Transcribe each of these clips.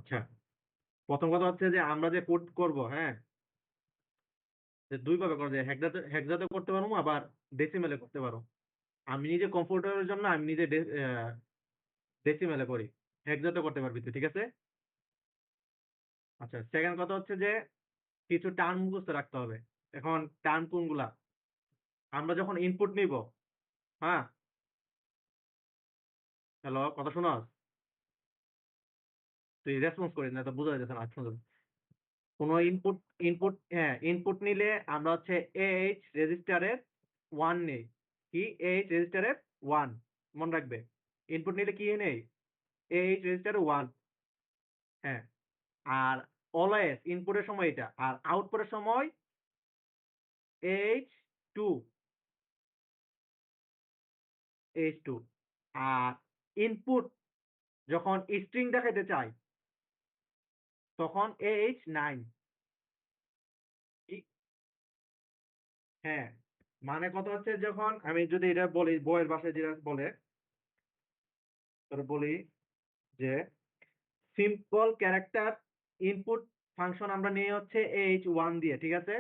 আচ্ছা, প্রথম কথা হচ্ছে যে আমরা যে কোড করব, হ্যাঁ, যে দুই ভাবে করা যায়, হেক্সাতে করতে পারবো, আবার ডেসিমেলে করতে পারো। আমি নিজে কম্পিউটারের জন্য আমি নিজে ডেসিমেলে করি। হেক্সাতে করতে পারবি তুই, ঠিক আছে। আচ্ছা, সেকেন্ড কথা হচ্ছে যে কিছু টার্ম মুখস্থ রাখতে হবে। এখন টার্ম কোনগুলা? আমরা যখন ইনপুট নিব, হ্যাঁ, হ্যালো, কথা শোনো। তুই রেসপন্স করিস না, তো বোঝা যাচ্ছে না শুনতে। কোনো ইনপুট, হ্যাঁ, ইনপুট নিলে আমরা হচ্ছে এইচ রেজিস্টারের ওয়ান নেই। কি? এইচ রেজিস্টারের ওয়ান, মনে রাখবে। ইনপুট নিলে কি নেই? এইচ রেজিস্টারের ওয়ান। হ্যাঁ। আর অলওয়েজ ইনপুটের সময় এটা, আর আউটপুটের সময় এইচ টু, এইচ টু। আর ইনপুট যখন স্ট্রিং দেখাইতে চাই তখন এইচ নাইন। হ্যাঁ, মানে কথা হচ্ছে যখন আমি যদি এটা বলি, বইয়ের ভাষায় যেটা বলে, তোর বলি যে সিম্পল ক্যারেক্টার ইনপুট ফাংশন আমরা নিয়ে হচ্ছে এইচ ওয়ান দিয়ে, ঠিক আছে।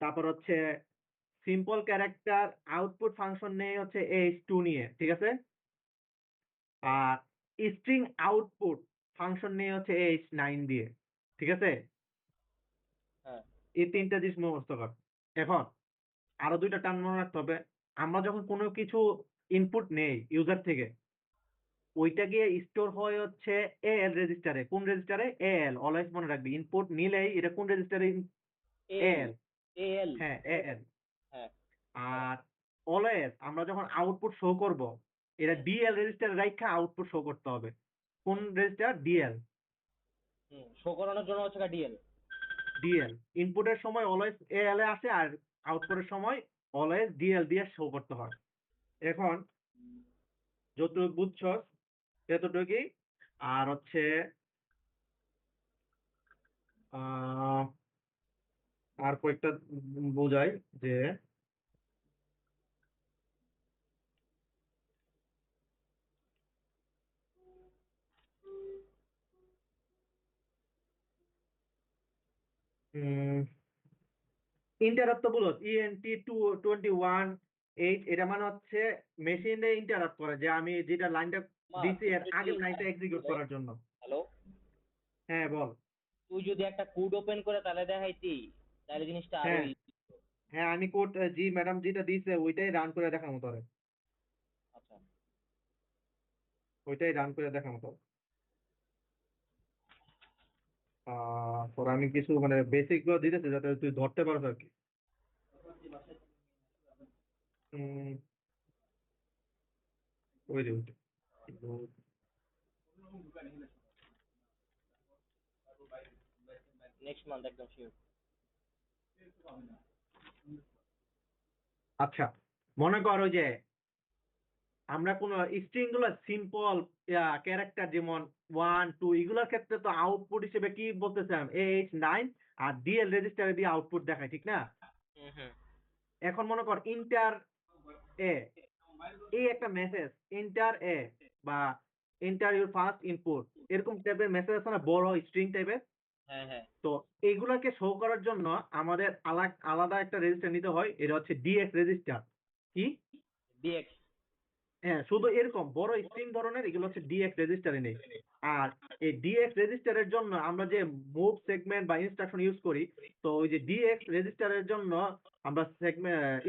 তারপর হচ্ছে সিম্পল ক্যারেক্টার আউটপুট ফাংশন নিয়ে হচ্ছে এইচ টু নিয়ে, ঠিক আছে। আর স্ট্রিং আউটপুট ফাংশন নিয়ে হচ্ছে এইচ নাইন দিয়ে, ঠিক আছে। হ্যাঁ। এই তিনটা জিনিস মুখস্থ কর। এখন আরো দুইটা টার্ম মনে রাখতে হবে। আমরা যখন কোনো কিছু ইনপুট নেই ইউজার থেকে, ওইটা গিয়ে স্টোর হয় হচ্ছে এএল রেজিস্টারে। কোন রেজিস্টারে? এএল। অলওয়েজ মনে রাখবি, ইনপুট নিলেই এটা কোন রেজিস্টারে? এল। এএল। এল। হ্যাঁ, এএল। হ্যাঁ। আর অলওয়েজ আমরা যখন আউটপুট শো করব, এটা হুম। ডিএল রেজিস্টারে রাখা আউটপুট শো করতে হবে। কোন রেজিস্টার? ডিএল। হুম, শো করানোর জন্য হচ্ছে ডিএল। ডিএল। ইনপুটের সময় অলওয়েজ এএল এ আসে, আর আউটপুটের সময় অলওয়েজ ডিএল দিয়ে শো করতে হয়। এখন যতটুকু বুঝছস ততটুকুই। আর হচ্ছে আহ আর কয়েকটা বোঝাই যে ইন্টারাপ্ট তো বলো, ইএনটি 221H, এটা মানে হচ্ছে মেশিনে ইন্টারাপ্ট করে, যে আমি যেটা লাইনটা মা দিছি তুই এর যদি আগের লাইনটা এক্সিকিউট হ্যালো করার জন্য। হ্যালো হ্যাঁ, বল। তুই যদি একটা কোড ওপেন করে তাহলে দেখাইতি, তাহলে জিনিসটা আরো হ্যাঁ, ইজি। হ্যাঁ, আমি কোড, জি ম্যাডাম যেটা দিছে ওইটাই রান করে দেখার মতো। আচ্ছা। ওইটাই রান করে দেখার মতো। তোর আমি কিছু মানে বেসিক গুলো দিতেছি যাতে তুই ধরতে পারো আর কি। উম, ওই যে ওইটা। নেক্সট মান্থ একদম শিওর। আচ্ছা, মনে কর ওই যে আমরা কোন স্ট্রিং গুলো সিম্পল ক্যারেক্টার, যেমন ওয়ান টু, এগুলোর ক্ষেত্রে তো আউটপুট হিসেবে কি বলতেছিলাম? H nine. আর ডিএল রেজিস্টারে দিয়ে আউটপুট দেখায়, ঠিক না? হুম হুম। এখন মনে কর ইন্টার এ, এই একটা মেসেজ, ইন্টার এ বা ইন্টার ইউর ফার্স্ট ইনপুট, এরকম টাইপের মেসেজ আছে না, বড় স্ট্রিং টাইপের। হ্যাঁ হ্যাঁ। তো এইগুলাকে শো করার জন্য আমাদের আলাদা আলাদা একটা রেজিস্টার নিতে হয়, এটা হচ্ছে ডিএক্স রেজিস্টার। কি? ডিএক্স। হ্যাঁ, শুধু এরকম বড় স্ট্রিং ধরনের এগুলো হচ্ছে ডিএক্স রেজিস্টারে নেই। আর এই ডিএক্স রেজিস্টারের জন্য আমরা যে মুভ সেগমেন্ট বা ইনস্ট্রাকশন ইউজ করি, তো ওই যে ডিএক্স রেজিস্টারের জন্য আমরা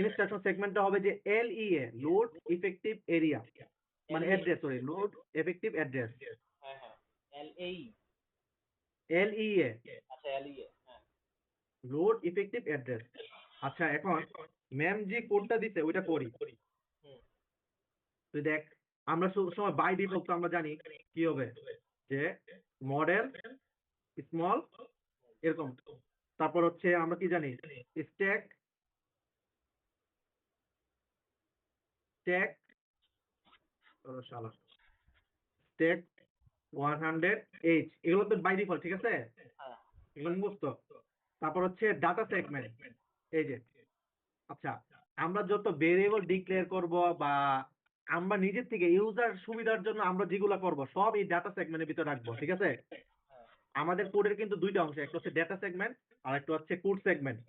ইনস্ট্রাকশন সেগমেন্টটা হবে যে LEA, load effective area, L মানে এ। Address, sorry, load effective address. হ্যাঁ হ্যাঁ। এল এই। এলইএ, আচ্ছা এল ই এ, হ্যাঁ। Load effective address. আচ্ছা, এখন ম্যাম যে কোডটা দিতে ওইটা করি। হুম। তুই দেখ, আমরা সময় বাই ডিফল্ট তো আমরা জানি কি হবে, যে মডেল স্মল, এরকম। তারপর হচ্ছে আমরা কি জানি? স্ট্যাক, স্ট্যাক, শালা, স্ট্যাক 108, এগুলো তো বাই ডিফল্ট, ঠিক আছে। হ্যাঁ। এগুলো মুখস্থ। তারপর হচ্ছে ডাটা সেগমেন্ট, এই যে। আচ্ছা, আমরা যত ভেরিয়েবল ডিক্লেয়ার করব বা আমরা নিজের থেকে ইউজার সুবিধার জন্য আমরা যেগুলো করব সব এই ডাটা সেগমেন্টের ভিতরে রাখবো, ঠিক আছে? আমাদের কোডের কিন্তু দুইটা অংশ, একটা হচ্ছে ডেটা সেগমেন্ট আর একটা হচ্ছে কোড সেগমেন্ট।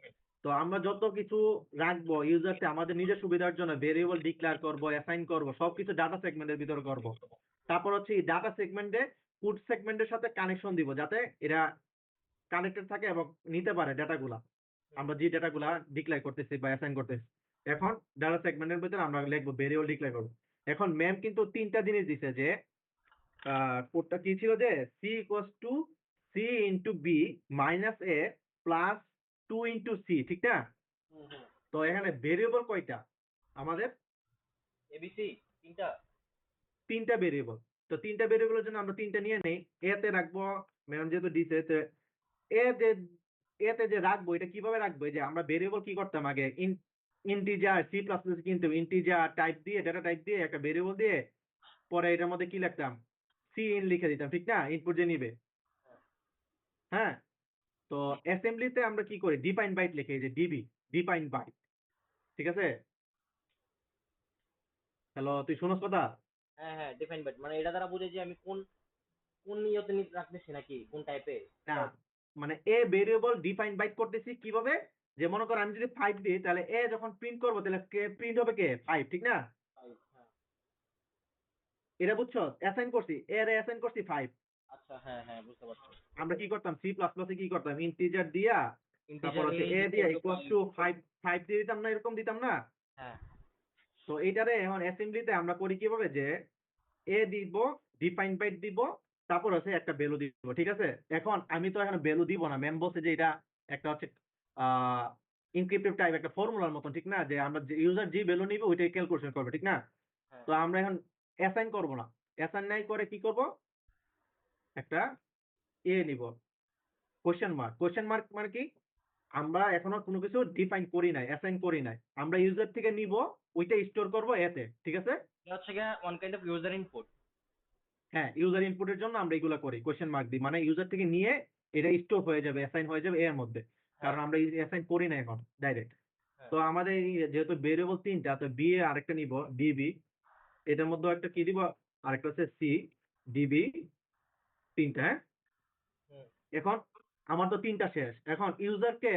তো আমরা যত কিছু রাখবো ইউজারতে আমাদের নিজের সুবিধার জন্য ভেরিয়েবল ডিক্লেয়ার করব, অ্যাসাইন করব, সবকিছু ডাটা সেগমেন্টের ভিতরে করব। তারপর হচ্ছে এই ডাটা সেগমেন্টে কোড সেগমেন্টের সাথে কানেকশন দিব যাতে এরা কানেক্টেড থাকে এবং নিতে পারে ডেটাগুলা, আমরা যে ডেটাগুলা ডিক্লেয়ার করতেছি বা অ্যাসাইন করতেছি। এখন ডাটা সেগমেন্টের ভিতরে আমরা লিখবো ভেরিয়েবল ডিক্লেয়ার করবো। এখন ম্যাম কিন্তু তিনটা জিনিস দিছে যে কোডটা কি ছিল যে c equals to c into b minus A plus 2 into c, ঠিক না? তো এখানে ভেরিয়েবল কয়টা আমাদের? এবিসি তিনটা। তিনটা ভেরিয়েবল। তো তিনটা ভেরিয়েবলের জন্য আমরা তিনটা নিয়ে নেই, এতে রাখবো ম্যাম যেহেতু দিছে। এতে এতে যে রাখবো এটা কিভাবে রাখবো, এই যে আমরা ভেরিয়েবল কি করতাম আগে, ইন্টিজার সি প্লাস প্লাস কিন্তু ইন্টিজার টাইপ দিয়ে ডেটা টাইপ দিয়ে একটা ভেরিয়েবল দিয়ে পরে এটার মধ্যে কি লিখতাম, সি ইন লিখে দিতাম, ঠিক না? ইনপুট যে নিবে। হ্যাঁ, তো অ্যাসেম্বলিতে আমরা কি করি, ডিফাইন বাইট লিখে, এই যে ডিবি ডিফাইন বাইট, ঠিক আছে? হ্যালো, তুই শুনস কথা? হ্যাঁ হ্যাঁ, ডিফাইন বাইট মানে এটা দ্বারা বুঝে যে আমি কোন কোন ইয়েতে রাখতেছি নাকি কোন টাইপে। না, মানে এ ভেরিয়েবল ডিফাইন বাইট করতেছি কিভাবে, যে মনে কর আমি যদি 5 দিই তাহলে এ যখন প্রিন্ট করবো তাহলে প্রিন্ট হবে কে 5, ঠিক না? এটা বুঝছো, অ্যাসাইন করছি, এর অ্যাসাইন করছি 5। আচ্ছা, হ্যাঁ হ্যাঁ, বুঝতে পারছি। আমরা কি করতাম সি প্লাস প্লাসে কি করতাম, ইন্টিজার দিয়া তারপর ইন্টিজার হচ্ছে এ দিয়া ইকুয়ালস টু 5 5 দিয়ে দিতাম না, এরকম দিতাম না? হ্যাঁ তো এইটারে এখন অ্যাসেম্বলিতে আমরা করি কিভাবে, যে এ দিব, ডিফাইন বাইট দিব, তারপর হচ্ছে একটা ভ্যালু দিব, ঠিক আছে? এখন আমি তো এখানে ভ্যালু দিব না, ম্যাম বলছে যে এটা একটা হচ্ছে ইনক্রিপ্টিভ টাইপ একটা ফর্মুলার মতন, ঠিক না? যে আমরা যে ইউজার যে ভ্যালু নিবে ওইটাই ক্যালকুলেশন করবে, ঠিক না? হ্যাঁ তো আমরা এখন অ্যাসাইন করব না, অ্যাসাইন নাই করে কি করব, একটা এ নিব, কোশ্চেন মার্ক। কোশ্চেন মার্ক মানে কি, আমরা এখনো কোনো কিছু ডিফাইন করি নাই, অ্যাসাইন করি নাই, আমরা ইউজার থেকে নিব, ওইটা স্টোর করব এতে, ঠিক আছে? এটা হচ্ছে গিয়ে one kind of user input. হ্যাঁ, ইউজার ইনপুটের জন্য আমরা এগুলো করি, কোশ্চেন মার্ক দিই, মানে ইউজার থেকে নিয়ে এটা স্টোর হয়ে যাবে, অ্যাসাইন হয়ে যাবে এর মধ্যে, হ্যাঁ কারণ আমরা অ্যাসাইন করি না এখন ডাইরেক্ট। হ্যাঁ তো আমাদের যেহেতু ভেরিয়েবল তিনটা, তো বি এ আরেকটা নিব ডিবি, এটার মধ্যে একটা কি দিব, আরেকটা হচ্ছে সি ডিবি, তিনটা, হ্যাঁ? হুম, এখন আমার তো তিনটা শেষ, এখন ইউজারকে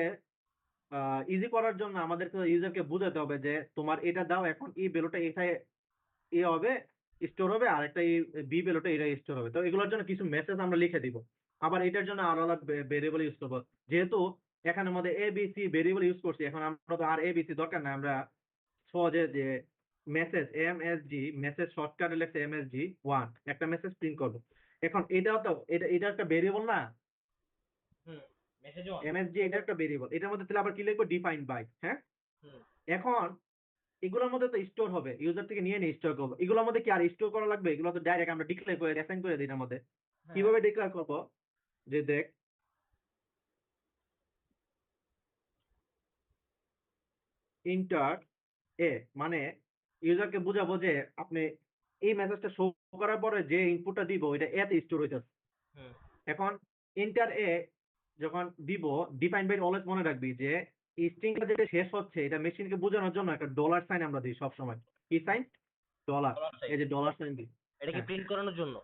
ইজি করার জন্য আমাদেরকে ইউজারকে বোঝাতে হবে যে তোমার এটা দাও, এখন এই ভ্যালুটা এখানে এ হবে, স্টোর হবে, আর একটা এই বি ভ্যালুটা এটা স্টোর হবে। তো এগুলোর জন্য কিছু মেসেজ আমরা লিখে দিব, আবার এটার জন্য আরো আলাদা ভেরিয়েবল ইউজ করবো। যেহেতু এখানের মধ্যে A B C variable use করছি, এখন আমরা তো আর এ বি সি দরকার না, আমরা সহজে যে মেসেজ এমএসজি মেসেজ শর্টকাটে লেখছে এমএসজি 1 একটা মেসেজ প্রিন্ট করবো। এখন এটাও তো এটা একটা ভেরিয়েবল না, হুম, মেসেজ ওয়ান। এমএসজি এটা একটা ভেরিয়েবল, এটার মধ্যে তাহলে আবার কি লিখবো, ডিফাইন বাই, হ্যাঁ? হুম, এখন এগুলোর মধ্যে তো স্টোর হবে, ইউজার থেকে নিয়ে নিয়ে স্টোর করবো, এগুলোর মধ্যে কি আর স্টোর করা লাগবে? এগুলো তো ডাইরেক্ট আমরা ডিক্লেয়ার করে অ্যাসাইন করে দিই এটার মধ্যে। হ্যাঁ কিভাবে ডিক্লেয়ার করবো, যে দেখ ইন্টার এ, মানে ইউজারকে বুঝাবো যে আপনি এই মেসেজটা শো করার পরে যে ইনপুটটা দিব এটা এতে স্টোর হইতেছে। হুম, এখন ইন্টার এ যখন দিব, ডিফাইন বাই অলওয়েজ মনে রাখবি যে স্ট্রিংটা যেটা শেষ হচ্ছে এটা মেশিনকে বোঝানোর জন্য একটা ডলার সাইন আমরা দিই সবসময়। কি সাইন? ডলার। Dollar sign. এই যে ডলার সাইন দিই। এটা কি হ্যাঁ, প্রিন্ট করানোর জন্য?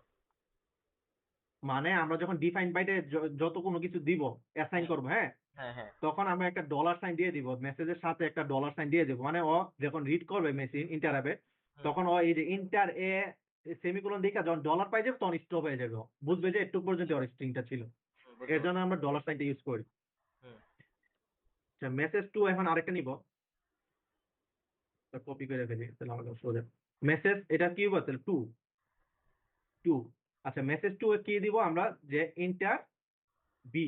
মানে আমরা যখন ডিফাইন বাইটে যত কোনো কিছু দিব, অ্যাসাইন হ্যাঁ করবো, হ্যাঁ, হ্যাঁ হ্যাঁ। তখন আমরা একটা ডলার সাইন দিয়ে দিব, মেসেজের সাথে একটা ডলার সাইন দিয়ে দিব, মানে ও যখন রিড করবে মেশিন ইন্টার অ্যাপে, হুম, তখন ও এই যে ইন্টার এ সেমিকোলন দেখে যখন ডলার পাই যাবে তখন স্টপ হয়ে যাবে, ও বুঝবে যে একটু পর্যন্ত ওর স্ট্রিংটা ছিল। হুম, বুঝতে এর জন্য পারছি। আমরা ডলার সাইনটা ইউজ করি। হুম, আচ্ছা, মেসেজ টু এখন আরেকটা নিব, কপি করে ফেলি তাহলে আমাকে সোজা। মেসেজ এটা কি হবে তাহলে টু টু। আচ্ছা, মেসেজ টু কি দিব আমরা, যে ইন্টার বি,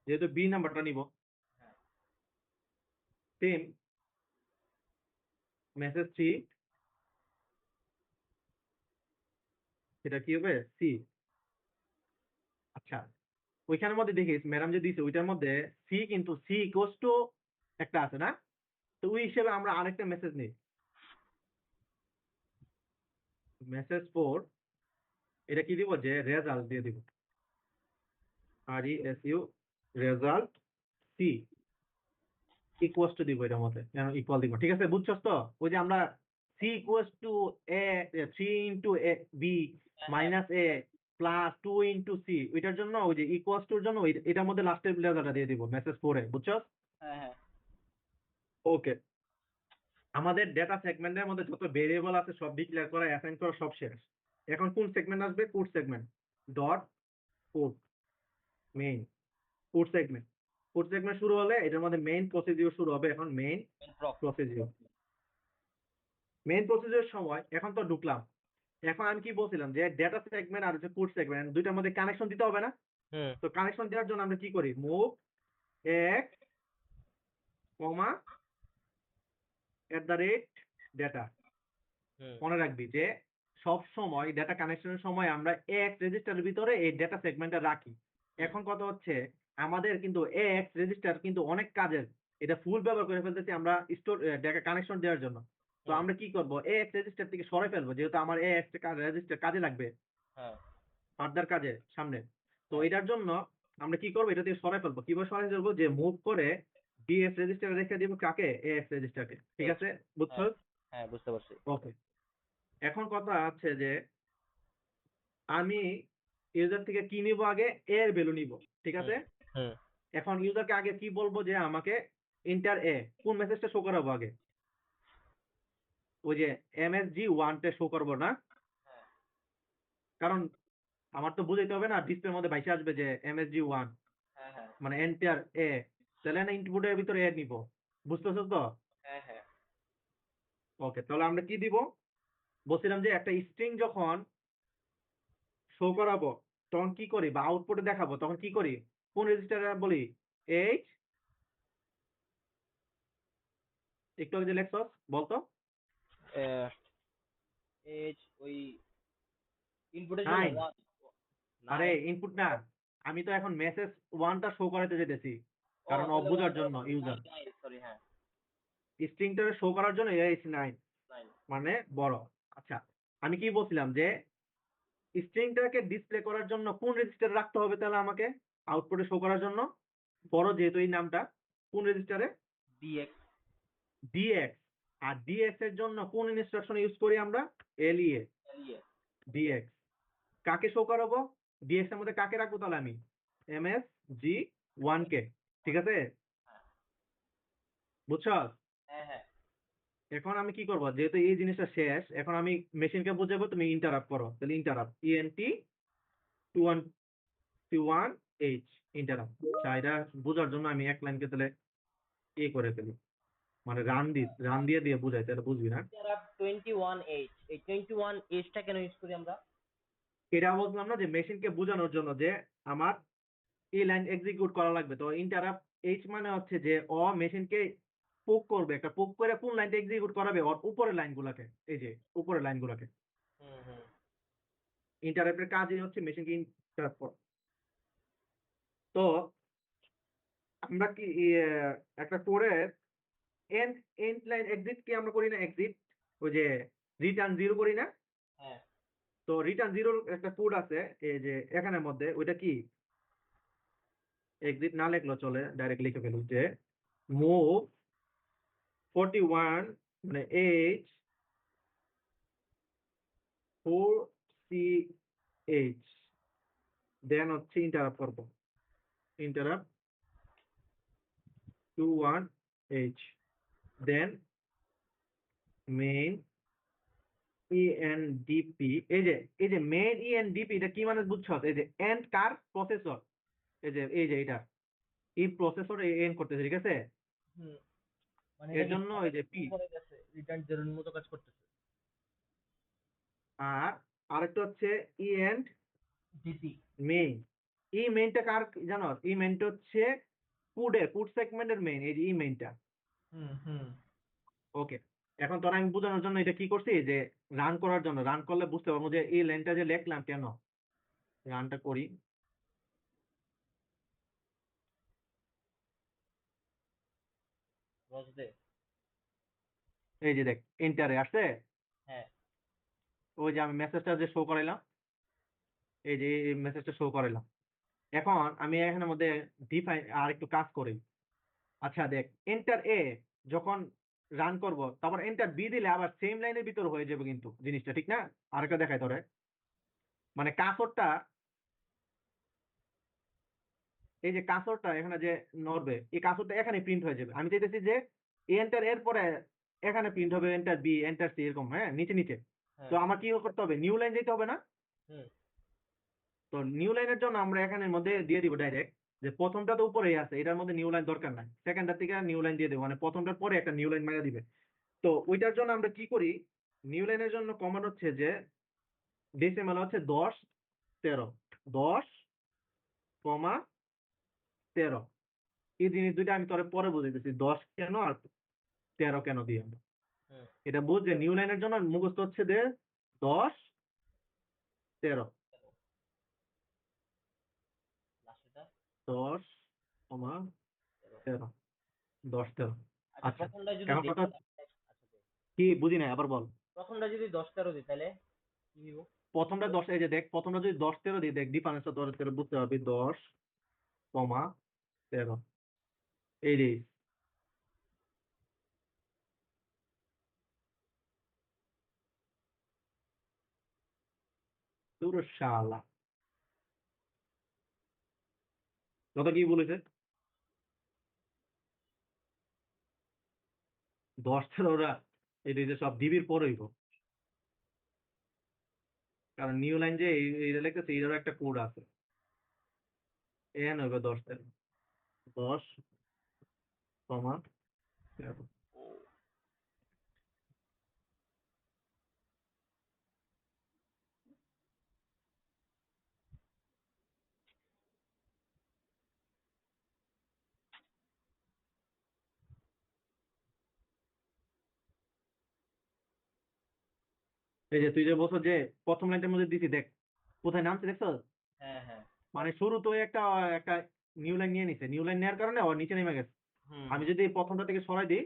যেহেতু বি নাম্বারটা নিব, হ্যাঁ সেম মেসেজ থ্রি, সেটা কি হবে সি। আচ্ছা, ওইখানের মধ্যে দেখিস ম্যাডাম যে দিছে ওইটার মধ্যে সি, কিন্তু সি ইকুয়ালস টু একটা আছে না? তো ওই হিসেবে আমরা আরেকটা মেসেজ নিই, মেসেজ ফোর, এটা কি দিব, যে রেজাল্ট দিয়ে দিব, আর E S U, result C equals to দিব, এটার মধ্যে ইকুয়াল দিব, ঠিক আছে? বুঝছস তো? ওই যে আমরা c equals to a 3 into a b হ্যাঁ, minus a plus 2 into c এটার জন্য ওই যে ইকুয়ালস টুর জন্য এটার মধ্যে লাস্টের লেজারটা দিয়ে দিব মেসেজ 4 এ বুঝছো? হ্যাঁ। ওকে, আমাদের ডেটা সেগমেন্টের মধ্যে যত ভেরিয়েবল আছে সব ডিক্লেয়ার করা অ্যাসাইন করা সব শেষ। এখন কোন সেগমেন্ট আসবে? Put segment dot put main put segment. Put segment শুরু হলে এটার মধ্যে মেইন প্রসিডিউর শুরু হবে। এখন মেইন প্রসিডিউর সময় এখন তো ঢুকলাম। এখন আমি কি বলছিলাম যে ডেটা সেগমেন্ট আর হচ্ছে পুট সেগমেন্ট দুইটার মধ্যে কানেকশন দিতে হবে না? হুম তো কানেকশন দেওয়ার জন্য আমরা কি করি? মুভ এক কমা @data। হুম মনে রাখবি যে সব সময় ডেটা কানেকশনের সময় আমরা এক্স রেজিস্টারের ভিতরে এই ডেটা সেগমেন্টটা রাখি। এখন কথা হচ্ছে আমাদের কিন্তু এক্স রেজিস্টার কিন্তু অনেক কাজের, এটা ফুল ব্যবহার করে ফেলতেছি আমরা স্টোর ডেটা কানেকশন দেওয়ার জন্য। তো হুম, আমরা কি করব? এক্স রেজিস্টার থেকে সরাই ফেলবো, যেহেতু আমার এক্স রেজিস্টার কাজে লাগবে হ্যাঁ ফার্দার কাজে সামনে। তো হ্যাঁ এটার জন্য আমরা কি করবো? এটা থেকে সরাই ফেলবো। কিভাবে সরাই ফেলবো? যে মুভ করে ডিএক্স রেজিস্টারে রেখে দিব কাকে? এক্স রেজিস্টারকে। ঠিক X, আছে, বুঝছো? হ্যাঁ হ্যাঁ বুঝতে পারছি। ওকে, এখন কথা আছে যে আমি ইউজার থেকে কি নিব? আগে এর ভ্যালু নিব, ঠিক হুম আছে? হুম এখন ইউজারকে আগে কি বলবো? যে আমাকে ইন্টার এ কোন মেসেজটা শো করাবো আগে? ওই যে MSG1 শো করবো না? কারণ আমার তো বুঝাইতে হবে না, ডিসপ্লের মধ্যে ভাইসে আসবে যে MSG1 হ্যাঁ হ্যাঁ মানে এন্টার এ, তাহলে না ইনপুটের ভিতরে এ নিব। বুঝতেছো তো? হ্যাঁ হ্যাঁ ওকে, তাহলে আমরা কি দিব? বলছিলাম যে একটা স্ট্রিং যখন শো করাবো তখন কি করি, বা আউটপুটে দেখাবো তখন কি করি? কোন রেজিস্টারে বলি? এইচ, একটু আগে যে লেখছস বলতো। এজ ওই ইনপুটের জন্য 9। 1 আরে 9। ইনপুট না, আমি তো এখন মেসেজ 1টা শো করাতে যেতেছি, ও কারণ তাহলে বোঝার জন্য ইউজার 9 সরি হ্যাঁ স্ট্রিংটা শো করার জন্য H9 9। মানে বড়। আচ্ছা, আমি কি বলছিলাম যে স্ট্রিংটাকে ডিসপ্লে করার জন্য কোন রেজিস্টারে রাখতে হবে তাহলে আমাকে আউটপুটে শো করার জন্য? বড় যেহেতু এই নামটা, কোন রেজিস্টারে? dx dx. আর ডিএক্স এর জন্য কোন ইনস্ট্রাকশন ইউজ করি আমরা? LEA ls dx. কাকে শো করাবো? ডিএক্স এর মধ্যে কাকে রাখবো তাহলে আমি? MSG1 কে। ঠিক আছে, বুঝছো? হ্যাঁ হ্যাঁ এখন আমি কি করবো? যেহেতু এই জিনিসটা শেষ, এখন আমি মেশিনকে বুঝাবো, তুমি ইন্টারাপ্ট করো। তাহলে ইন্টারাপ্ট ENT21H ইন্টারাপ্ট। আচ্ছা, এটা বোঝার জন্য আমি এক লাইনকে তাহলে করে ফেলি, মানে রান দিয়ে দিয়ে বুঝাই, তাহলে বুঝবি না। ইন্টারাপ্ট 21h এই 21h টা কেন ইউজ করি আমরা? এটা বলছিলাম না যে মেশিনকে বোঝানোর জন্য যে আমার এই লাইন এক্সিকিউট করা লাগবে। তো ইন্টারাপ্ট এইচ মানে হচ্ছে যে মেশিনকে পোক করবে, একটা পোক করে কোন লাইনটা এক্সিকিউট করাবে? ওর উপরের লাইনগুলোকে, এই যে উপরের লাইনগুলোকে। হুম হুম ইন্টারাপ্টের কাজই হচ্ছে মেশিনকে ইন্টারাপ্ট করা। তো আমরা কি একটা কোডের এন্ড এন্ড লাইন এক্সিট কি আমরা করি না? এক্সিট ওই যে রিটার্ন 0 করি না? হ্যাঁ তো রিটার্ন 0 একটা কোড আছে এই যে এখানের মধ্যে, ওইটা কি? এক্সিট না লিখলেও চলে, ডাইরেক্ট লিখে ফেলি যে মুভ 41 মানে এইচ 4CH, দেন হচ্ছে ইন্টারাপ্ট করবো, interrupt 21H, then main ENDP। এই যে মেইন ENDP এটা কি মানে বুঝছো? এই যে এন্ড কার প্রসেসর, এই যে এটা এই প্রসেসর এন্ড করতেছে, ঠিক আছে? হুম মানে এর এটা কি জন্য ওই যে পি। উপরে গেছে রিটার্ন জেরোর মতো কাজ করতেছে। আর আরেকটা হচ্ছে END ডিপি মেইন। এই মেইনটা কার জানো? এই মেইনটা হচ্ছে পুট সেগমেন্টের মেইন, এই যে এই মেইনটা। হুম হুম ওকে, এখন তোরা আমি বোঝানোর জন্য এটা কি করছি যে রান করার জন্য, রান করলে বুঝতে পারবো যে এই লাইনটা যে লিখলাম কেন। রানটা করি, বুঝতে এই যে দেখ এন্টারে আসছে। হ্যাঁ ওই যে আমি মেসেজটা যে শো করাইলাম, এই যে এই মেসেজটা শো করাইলাম। এখন আমি এখানের মধ্যে ডিফাইন আর একটু কাজ করি। আচ্ছা দেখ, এন্টার এ যখন রান করব, তারপর এন্টার বি দিলে আবার সেম লাইনের ভিতর হয়ে যাবে কিন্তু জিনিসটা, ঠিক না? আরেকটা দেখাই তোরে, মানে কার্সরটা, এই যে কার্সরটা এখানে যে নড়বে, এই কার্সরটা এখানে প্রিন্ট হয়ে যাবে। আমি চাইতেছি যে এন্টার এর পরে এখানে প্রিন্ট হবে এন্টার বি এন্টার সি এরকম, হ্যাঁ, নিচে নিচে। তো হ্যাঁ। আমার কি করতে হবে, নিউ লাইন যেতে হবে না? হুম। তো নিউ লাইনের জন্য আমরা এখানের মধ্যে দিয়ে দিব ডাইরেক্ট, যে প্রথমটা তো উপরেই আছে, এটার মধ্যে নিউ লাইন দরকার নাই, সেকেন্ডটার থেকে নিউ লাইন দিয়ে দেবো, মানে প্রথমটার পরে একটা নিউ লাইন মেরে দিবে। তো ওইটার জন্য আমরা কি করি, নিউ লাইনের জন্য কমান্ড হচ্ছে যে ডেসিমাল হচ্ছে 10 13, 10,13। এই জিনিস দুইটা আমি তোরে পরে বুঝাইতেছি, 10 কেন আর 13 কেন দিয়ে আমরা। হুম। এটা বুঝ যে নিউ লাইনের জন্য মুখস্থ হচ্ছে যে 10 13, লাস্টেরটা 10,13, 10 13। আচ্ছা, আচ্ছা, প্রথমটা যদি এখন দিই কথা, তাহলে- আচ্ছা দেখ। কি বুঝি নাই, আবার বল। প্রথমটা যদি 10 13 দিই তাহলে কি দিব? প্রথমটা 10, এই যে দেখ, প্রথমটা যদি 10 13 দিই, দেখ ডিফারেন্সটা তোর বুঝতে পারবি, 10,13, এই রে। তোর শালা কত কি বলেছে, 10 13, এটা যে সব ডিবির পরেই হোক, কারণ নিউ লাইন যে এইটা লিখতেছে, এটারও একটা কোড আছে, এন হবে 10 13, 10,13। এই যে তুই যে বলছো যে প্রথম লাইনটার মধ্যে দিছি, দেখ কোথায় নামছে দেখছো, হ্যাঁ, হ্যাঁ। মানে শুরু তো একটা একটা নিউ লাইন নিয়ে নিছে, নিউ লাইন নেওয়ার কারণে আবার নিচে নেমে গেছে। হুম, আমি হুম। যদি প্রথমটা থেকে সরাই দিই,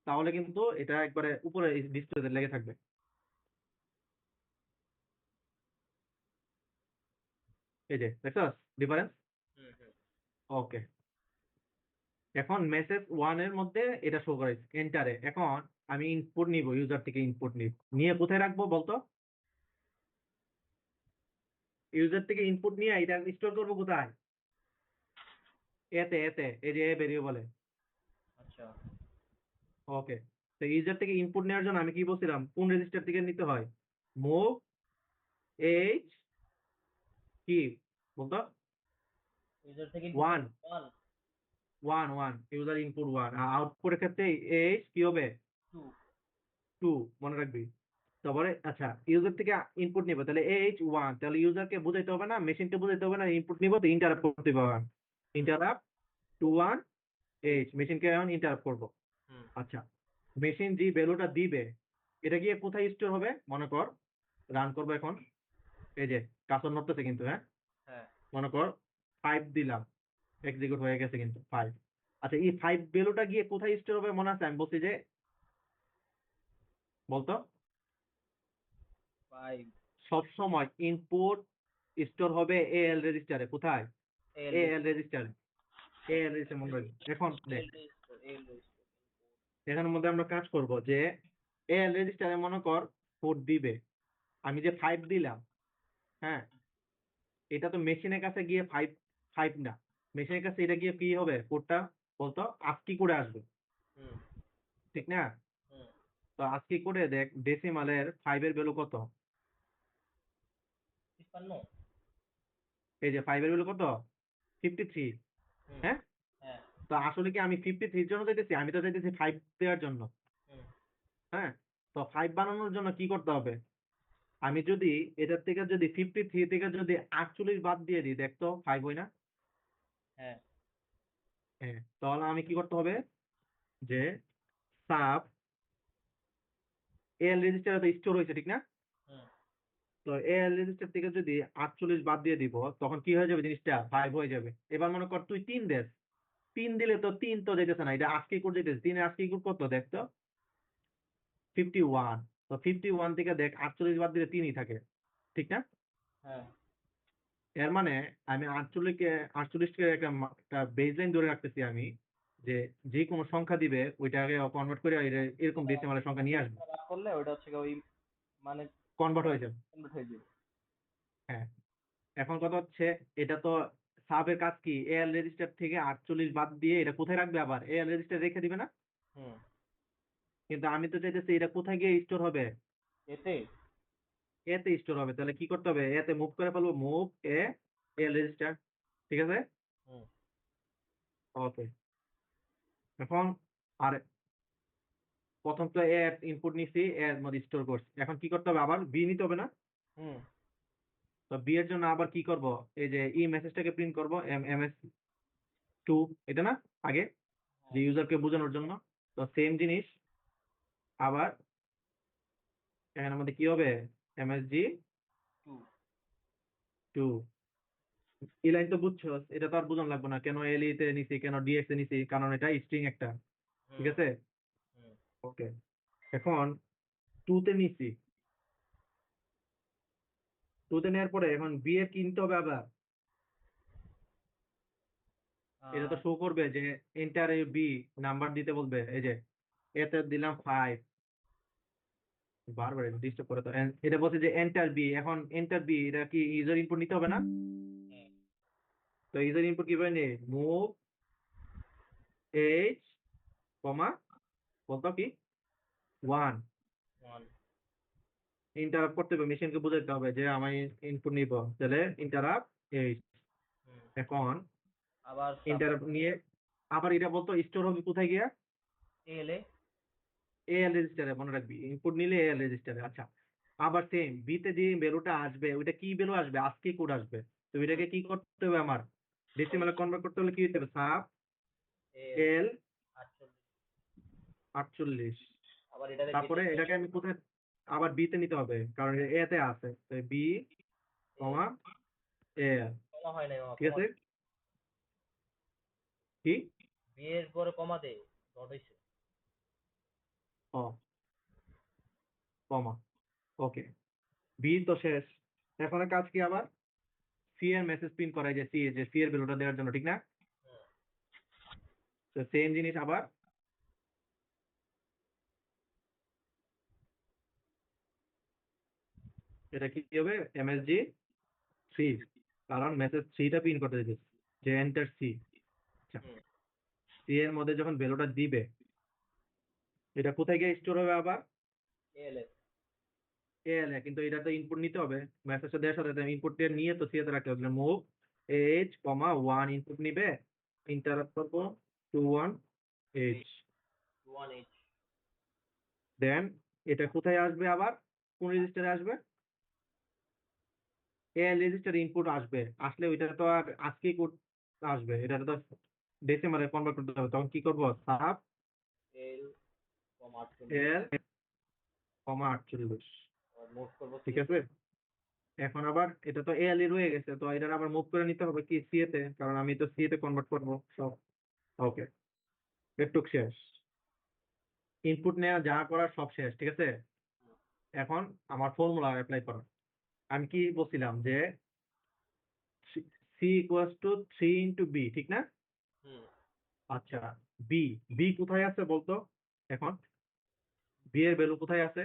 তাহলে কিন্তু এটা একবারে উপরে ডিসপ্লেতে লেগে থাকবে। এই যে দেখছো ডিফারেন্স। হুম, হুম। ওকে, এখন মেসেজ ওয়ান এর মধ্যে এটা শো করেছে এন্টারে। এখন আমি ইনপুট নিব, ইউজার থেকে ইনপুট নিব, নিয়ে কোথায় রাখবো বলতো? ইউজার থেকে ইনপুট নিয়ে এটা স্টোর করবো কোথায়? এতে এতে, এই যে এ ভেরিয়েবলে। আচ্ছা। ওকে, তো ইউজার থেকে ইনপুট নেওয়ার জন্য আমি কি বলছিলাম, কোন রেজিস্টার থেকে নিতে হয়? মুভ এইচ, কি বলতো, ইউজার থেকে input one, 1 one user input one, আউটপুটের ক্ষেত্রে এইচ কি হবে? 2। 2, মনে রাখবি। তারপরে আচ্ছা, ইউজার থেকে ইনপুট নিব, তাহলে এইচ ওয়ান, তাহলে ইউজারকে বুঝাইতে হবে না, মেশিনকে বুঝাইতে হবে না, ইনপুট নিব তো ইন্টারাপ্ট করতে হবে, হুম, ইন্টারাপ্ট টু ওয়ান এইচ, মেশিনকে এখন ইন্টারাপ্ট করবো। হুম। আচ্ছা, মেশিন যে ভ্যালুটা দিবে, এটা গিয়ে কোথায় স্টোর হবে মনে কর, রান করবো এখন। এই যে কাসর নড়তেছে কিন্তু, হ্যাঁ, হ্যাঁ। মনে কর 5 দিলাম, এক্সিকিউট হয়ে গেছে কিন্তু 5। আচ্ছা, এই 5 ভ্যালুটা গিয়ে কোথায় স্টোর হবে মনে আছে? আমি বলছি যে, বলতো, 5 সব সময় ইনপুট স্টোর হবে এএল রেজিস্টারে। কোথায়? এল এএল রেজিস্টারে, এএল রেজিস্টার মনে রাখবি। এখন দেখ, এল রেজিস্টার এল রেজিস্টার। এখানের মধ্যে আমরা কাজ করব যে এএল রেজিস্টারে মনে কর কোড দিবে, আমি যে 5 দিলাম, হ্যাঁ, এটা তো মেশিনের কাছে গিয়ে 5 5 না, মেশিনের কাছে এটা গিয়ে কি হবে কোডটা বলতো, আস্কি করে আসবে, হুম, ঠিক না? হুম। তো আস্কি করে দেখ ডেসিমালের 5 এর ভ্যালু কত? 53। এই যে 5 এর ভ্যালু কত? 53। হুম। হ্যাঁ, হ্যাঁ। তো আসলে কি আমি 53 জন্য চাইতেছি? আমি তো চাইতেছি 5 দেওয়ার জন্য। হুম। হ্যাঁ, তো 5 বানানোর জন্য কি করতে হবে? আমি যদি এটার থেকে যদি 53 থেকে যদি 48 বাদ দিয়ে দিই, দেখতো 5 হয় না? হ্যাঁ। হ্যাঁ, তাহলে আমি কি করতে হবে, যে সাব এল রেজিস্টারে তো স্টোর হয়েছে, ঠিক না? হুম। তো এল রেজিস্টার থেকে যদি 48 বাদ দিয়ে দিব, তখন কি হয়ে যাবে, জিনিসটা 5 হয়ে যাবে। এবার মনে কর তুই 3 দেস, 3 দিলে তো 3 তো যেতেছে না, এটা আজকে কোড যেতেছে, 3 এর আজকে কোড কত দেখতো? 51। তো 51 থেকে দেখ 48 বাদ দিলে 3ই থাকে, ঠিক না? হ্যাঁ। এর মানে আমি 48কে একটা বেজ লাইন ধরে রাখতেছি আমি, যে যে কোনো সংখ্যা দিবে ওইটাকে কনভার্ট করে এরকম ডেসিমালের সংখ্যা নিয়ে আসবে, ভাগ করলে ওইটা হচ্ছে গিয়ে ওই মানে কনভার্ট হয়ে যাবে। কনভার্ট হয়ে যাবে। হ্যাঁ, এখন কথা হচ্ছে এটা তো সাবের কাজ কি, এল রেজিস্টার থেকে 48 বাদ দিয়ে এটা কোথায় রাখবে, আবার এল রেজিস্টার রেখে দিবে না? হুম। কিন্তু আমি তো চাইতেছি এটা কোথায় গিয়ে স্টোর হবে, এতে এতে স্টোর হবে। তাহলে কি করতে হবে, এতে মুভ করে ফেলবো, মুভ এ এল রেজিস্টার। ঠিক আছে, হুম। ওকে। এখন আর প্রথম তো এ ইনপুট নিছি, এর মধ্যে স্টোর করছি, এখন কি করতে হবে, আবার বি নিতে হবে না? হুম। তো বি এর জন্য আবার কি করব, এই যে ই মেসেজটাকে প্রিন্ট করবো, এম এস 2, এটা না আগে, যে ইউজারকে বোঝানোর জন্য। তো সেম জিনিস আবার এখানে আমাদের কি হবে, এমএসজি টু। 2। এই লাইন তো বুঝছো, এটা তো আর বোঝানো লাগবে না কেন এলই তে নিছি, কেন ডিএক্স এ নিছি, কারণ এটা স্ট্রিং একটা। ঠিক হুম। আছে, হুম। ওকে। এখন 2 তে নিছি, 2 তে নেওয়ার পরে এখন বি এর কিনতে হবে আবার। এটা তো শো করবে যে এন্টার এ বি, নাম্বার দিতে বলবে, এই যে এতে দিলাম 5, বারবার ডিস্টার্ব করে তো। এটা বলছে যে এন্টার বি, এখন এন্টার বি এটা কি ইউজার ইনপুট নিতে হবে না? তো ইউজার ইনপুট কিভাবে নেই, মুভ এইচ কমা বলতো কি 1, ওয়ান। ইন্টারাপ্ট করতে হবে, মেশিনকে বুঝাইতে হবে যে আমি ইনপুট নিব, তাহলে ইন্টারাপ্ট এইচ। হুম। এখন আবার সাব ইন্টারাপ্ট নিয়ে আবার এটা বলতো স্টোর হবে কোথায় গিয়া, এলে। এএল রেজিস্টারে, মনে রাখবি ইনপুট নিলে এএল রেজিস্টারে। আচ্ছা, আবার সেম বি তে যে ভ্যালুটা আসবে ওইটা কি ভ্যালু আসবে, আজকে কোড আসবে। তো হুম। এটাকে কি করতে হবে, আমার ডেসিমালে কনভার্ট করতে হলে কি হতে হবে, সাব এল এল 48। 48। আবার এটাতে তারপরে বেশি এটাকে আমি কোথায়, আবার বি তে নিতে হবে কারণ এ তে আছে, বি এল। কমা এল। কমা হয় নাই, মামা ঠিক কমা আছে, দে। কি, বিয়ের পরে কমা দে, ডট হইছে। ও কমা, ওকে। বি তো শেষ, এখন এর কাজ কি, আবার সি এর মেসেজ প্রিন্ট করা, যে সি, যে সি এর ভ্যালুটা দেওয়ার জন্য, ঠিক না? তো সেম জিনিস আবার এটা কি হবে, এমএসজি 3, কারণ মেসেজ 3টা প্রিন্ট করতে দিতেছে, যে এন্টার সি। আচ্ছা, হুম। সি এর মধ্যে যখন ভ্যালুটা দিবে এটা কোথায় গিয়ে স্টোর হবে, আবার এলে। এল এ। কিন্তু এটা তো ইনপুট নিতে হবে, মেসেজটা দেওয়ার সাথে ইনপুট নিয়ে তো সি এতে রাখতে হবে, মুভ এইচ কমা 1 ইনপুট নিবে, ইন্টারাপ্ট করবো 21 এইচ। One H. দেন এটা কোথায় আসবে, আবার কোন রেজিস্টারে আসবে, এল রেজিস্টার ইনপুট আসবে, আসলে ওইটা তো আর আজকেই কোড আসবে, এটা তো ডেসিমালে কনভার্ট করতে হবে। তখন কি করব, সাব এল কমা 48। এল কমা 48। আবার মুভ করবো ঠিক সিএতে। আছে, এখন আবার এটা তো এল এ রয়ে গেছে, তো এটা আবার মুভ করে নিতে হবে কি সি তে, কারণ আমি তো সি তে কনভার্ট করবো সব। ওকে, একটু শেষ, ইনপুট নেওয়া যা করার সব শেষ। ঠিক আছে, এখন আমার ফর্মুলা অ্যাপ্লাই করা। আমি কি বলছিলাম যে সি ইকুয়ালস টু 3 × বি, ঠিক না? হুম। আচ্ছা, বি, বি কোথায় আছে বলতো, এখন বি এর ভ্যালু কোথায় আছে,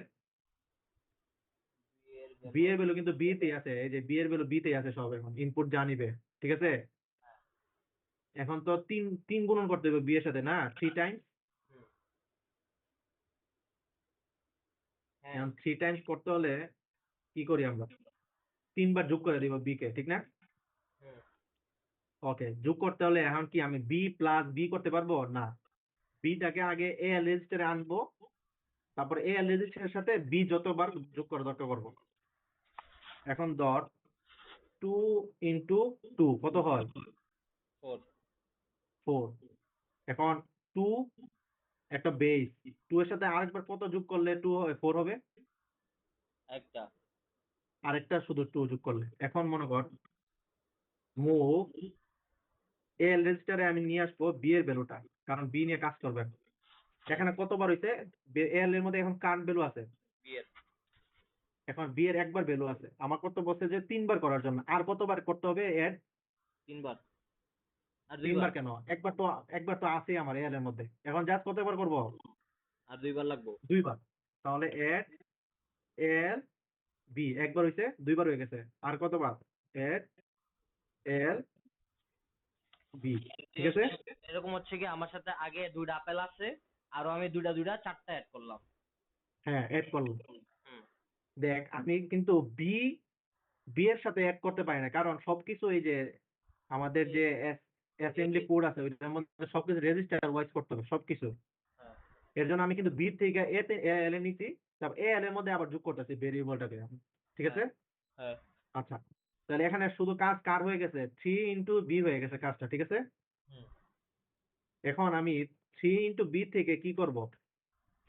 বিয়ের বি ভ্যালু। এর ভ্যালু কিন্তু বি তে আছে, এই যে বি এর ভ্যালু বি তে আছে সব, এখন ইনপুট যা নিবে। ঠিক আছে, এখন তো তিন তিন গুণন করতে হবে বি এর সাথে না, 3 টাইমস। হুম। হ্যাঁ। এখন 3 টাইমস করতে হলে কি করি আমরা, 3 বার যোগ করে দিব বি কে, ঠিক না? হুম। ওকে, যোগ করতে হলে এখন কি আমি বি প্লাস বি করতে পারবো না, বিটাকে আগে এ এল রেজিস্টারে আনবো, তারপর এ এল রেজিস্টারের সাথে বি যতবার যোগ করে দরকার করবো। এখন ধর 2 × 2 কত হয়, ফোর। 4। এখন 2 একটা বেস, 2 এর সাথে আরেকবার কত যোগ করলে 4 হবে, একটা। আরেকটা শুধু 2 যোগ করলে। এখন মনে কর মুভ এল রেজিস্টারে আমি নিয়ে আসবো বি এর ভ্যালুটা, কারণ বি নিয়ে কাজ করবে এখন। এখানে কতবার হইছে, এল এর মধ্যে এখন কার ভ্যালু আছে, বিয়ের। এখন বি এর একবার ভ্যালু আছে, আমার কত বলছে যে 3 বার করার জন্য, আর কতবার করতে হবে এড, 3 বার। আর তিনবার দুইবার কেন, একবার তো আছে আমার এল এর মধ্যে, এখন জাস্ট কতবার করব? আর দুইবার লাগবো। দুইবার। তাহলে এড এল বি, একবার হইছে, দুইবার হয়ে গেছে, আর কতবার? Add l b. ঠিক আছে। এরকম হচ্ছে কি আমার সাথে আগে দুইটা আপেল আছে, আরো আমি দুইটা চারটা অ্যাড করলাম। হ্যাঁ, এড করলাম। হুম। দেখ আমি কিন্তু বি বি এর সাথে অ্যাড করতে পারি না, কারণ সবকিছু এই যে আমাদের যে অ্যাসেম্বলি কোড আছে ওইটার মধ্যে সবকিছু রেজিস্টার ওয়াইজ করতে হবে সবকিছু। হ্যাঁ এর জন্য আমি কিন্তু বি থেকে এল এ নিছি, তারপর এ এল এর মধ্যে আবার যোগ করতেছি ভেরিয়েবলটাকে। ঠিক হ্যাঁ আছে। হ্যাঁ। আচ্ছা, তাহলে এখানে শুধু কাজ কার হয়ে গেছে, 3 × বি হয়ে গেছে কাজটা। ঠিক আছে। হুম। এখন আমি 3 × বি থেকে কি করব?